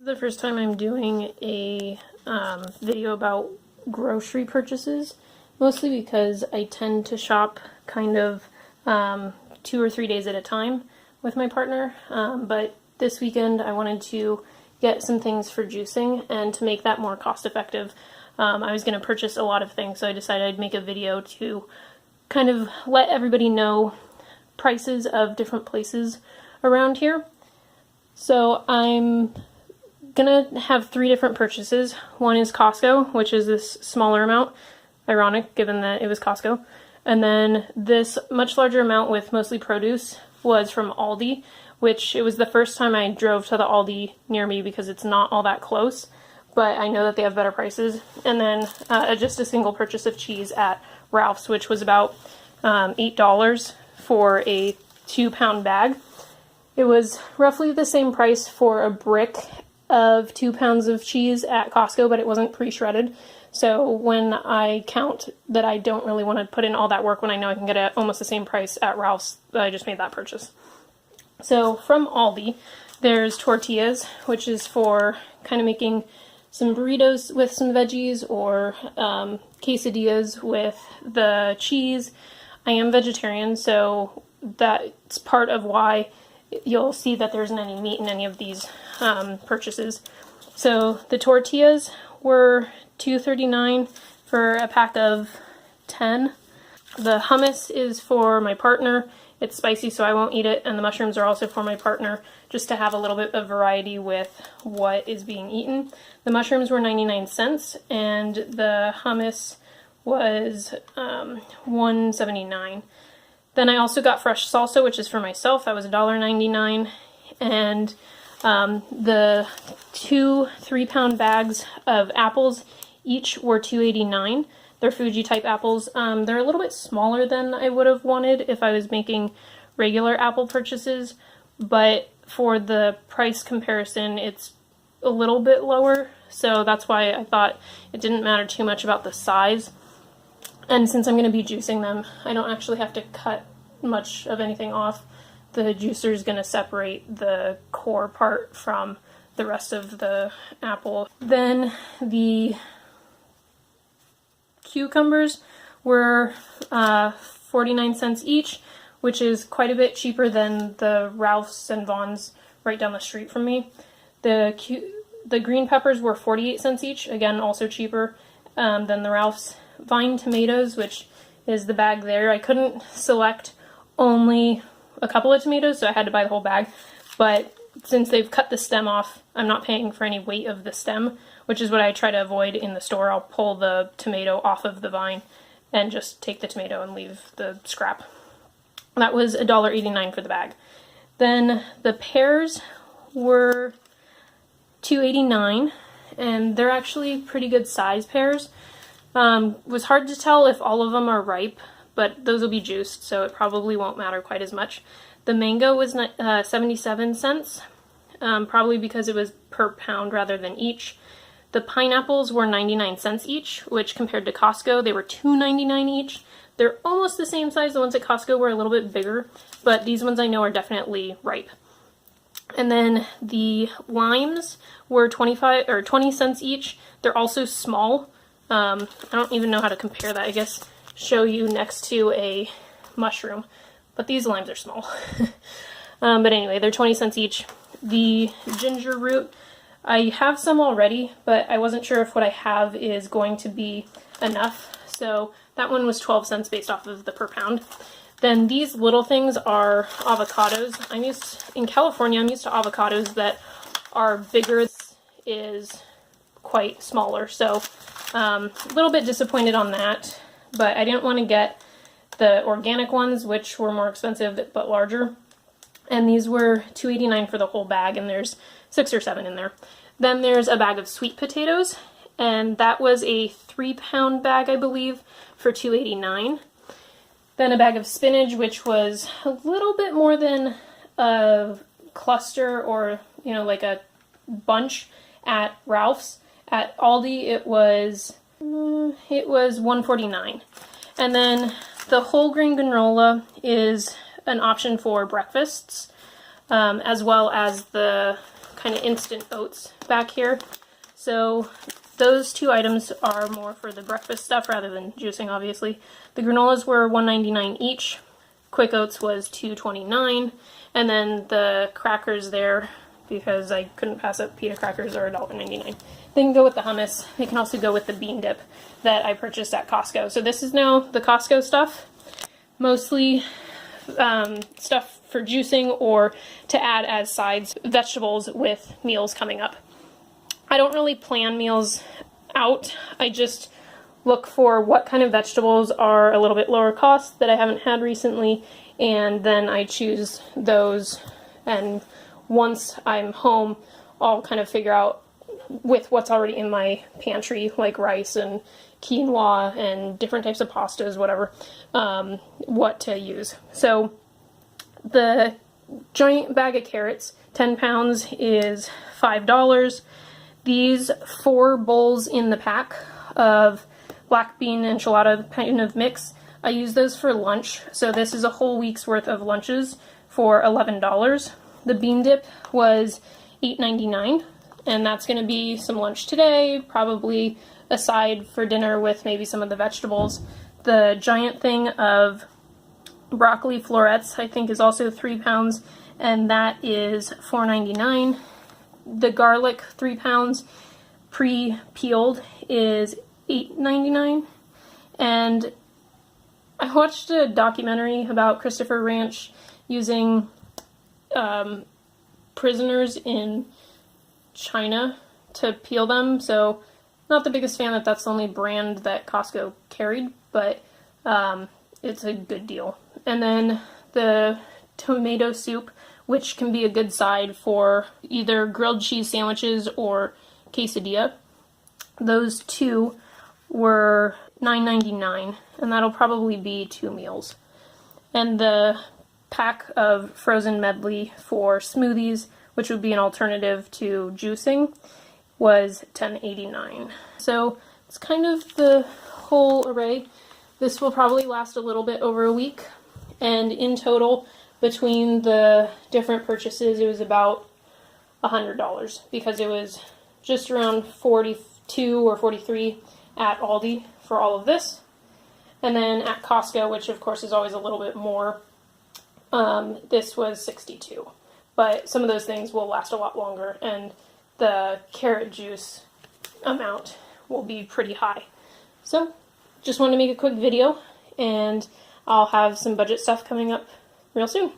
The first time I'm doing a video about grocery purchases, mostly because I tend to shop kind of 2 or 3 days at a time with my partner, but this weekend I wanted to get some things for juicing, and to make that more cost effective, I was going to purchase a lot of things, so I decided I'd make a video to kind of let everybody know prices of different places around here. So I'm gonna have 3 different purchases. One is Costco, which is this smaller amount, ironic given that it was Costco, and then this much larger amount with mostly produce was from Aldi, which it was the first time I drove to the Aldi near me because it's not all that close, but I know that they have better prices. And then just a single purchase of cheese at Ralph's, which was about $8 for a 2-pound bag. It was roughly the same price for a brick of 2 pounds of cheese at Costco, but it wasn't pre-shredded. So when I count that I don't really want to put in all that work when I know I can get it almost the same price at Ralph's, I just made that purchase. So from Aldi, there's tortillas, which is for kind of making some burritos with some veggies, or quesadillas with the cheese. I am vegetarian, so that's part of why you'll see that there isn't any meat in any of these purchases. So the tortillas were $2.39 for a pack of 10. The hummus is for my partner. It's spicy, so I won't eat it, and the mushrooms are also for my partner, just to have a little bit of variety with what is being eaten. The mushrooms were 99 cents, and the hummus was $1.79. Then I also got fresh salsa, which is for myself. That was $1.99. And the 2 3-pound bags of apples each were $2.89. They're Fuji type apples. They're a little bit smaller than I would have wanted if I was making regular apple purchases, but for the price comparison, it's a little bit lower. So that's why I thought it didn't matter too much about the size. And since I'm going to be juicing them, I don't actually have to cut much of anything off. The juicer is going to separate the core part from the rest of the apple. Then the cucumbers were 49 cents each, which is quite a bit cheaper than the Ralph's and Vaughn's right down the street from me. The green peppers were 48 cents each, again also cheaper than the Ralph's. Vine tomatoes, which is the bag there, I couldn't select only a couple of tomatoes, so I had to buy the whole bag, but since they've cut the stem off, I'm not paying for any weight of the stem, which is what I try to avoid in the store. I'll pull the tomato off of the vine and just take the tomato and leave the scrap. That was $1.89 for the bag. Then the pears were $2.89, and they're actually pretty good size pears. Was hard to tell if all of them are ripe, but those will be juiced, so it probably won't matter quite as much. The mango was 77 cents, probably because it was per pound rather than each. The pineapples were 99 cents each, which compared to Costco, they were $2.99 each. They're almost the same size. The ones at Costco were a little bit bigger, but these ones I know are definitely ripe. And then the limes were 20 cents each. They're also small. I don't even know how to compare that. I guess show you next to a mushroom, but these limes are small. But anyway, they're 20 cents each. The ginger root, I have some already, but I wasn't sure if what I have is going to be enough, so that one was 12 cents based off of the per pound. Then these little things are avocados. In California, I'm used to avocados that are bigger. This is quite smaller, so a little bit disappointed on that, but I didn't want to get the organic ones, which were more expensive but larger, and these were $2.89 for the whole bag, and there's 6 or 7 in there. Then there's a bag of sweet potatoes, and that was a 3-pound bag, I believe, for $2.89. Then a bag of spinach, which was a little bit more than a cluster or, like a bunch at Ralph's. At Aldi, it was $1.49. And then the whole grain granola is an option for breakfasts, as well as the kind of instant oats back here. So those two items are more for the breakfast stuff rather than juicing, obviously. The granolas were $1.99 each. Quick Oats was $2.29. And then the crackers there, because I couldn't pass up pita crackers, are $1.99. They can go with the hummus. They can also go with the bean dip that I purchased at Costco. So this is now the Costco stuff. Mostly stuff for juicing or to add as sides, vegetables with meals coming up. I don't really plan meals out. I just look for what kind of vegetables are a little bit lower cost that I haven't had recently, and then I choose those, and once I'm home, I'll kind of figure out with what's already in my pantry, like rice and quinoa and different types of pastas, whatever, what to use. So the giant bag of carrots, 10 pounds, is $5. These 4 bowls in the pack of black bean enchilada kind of mix, I use those for lunch. So this is a whole week's worth of lunches for $11. The bean dip was $8.99, and that's going to be some lunch today, probably a side for dinner with maybe some of the vegetables. The giant thing of broccoli florets, I think, is also 3 pounds, and that is $4.99. The garlic, 3 pounds, pre-peeled, is $8.99. And I watched a documentary about Christopher Ranch using prisoners in China to peel them, so not the biggest fan that that's the only brand that Costco carried, but it's a good deal. And then the tomato soup, which can be a good side for either grilled cheese sandwiches or quesadilla. Those two were $9.99, and that'll probably be 2 meals. And the pack of frozen medley for smoothies, which would be an alternative to juicing, was $10.89. So it's kind of the whole array. This will probably last a little bit over a week, and in total, between the different purchases, it was about $100, because it was just around 42 or 43 at Aldi for all of this. And then at Costco, which of course is always a little bit more, this was 62. But some of those things will last a lot longer, and the carrot juice amount will be pretty high. So just wanted to make a quick video, and I'll have some budget stuff coming up real soon.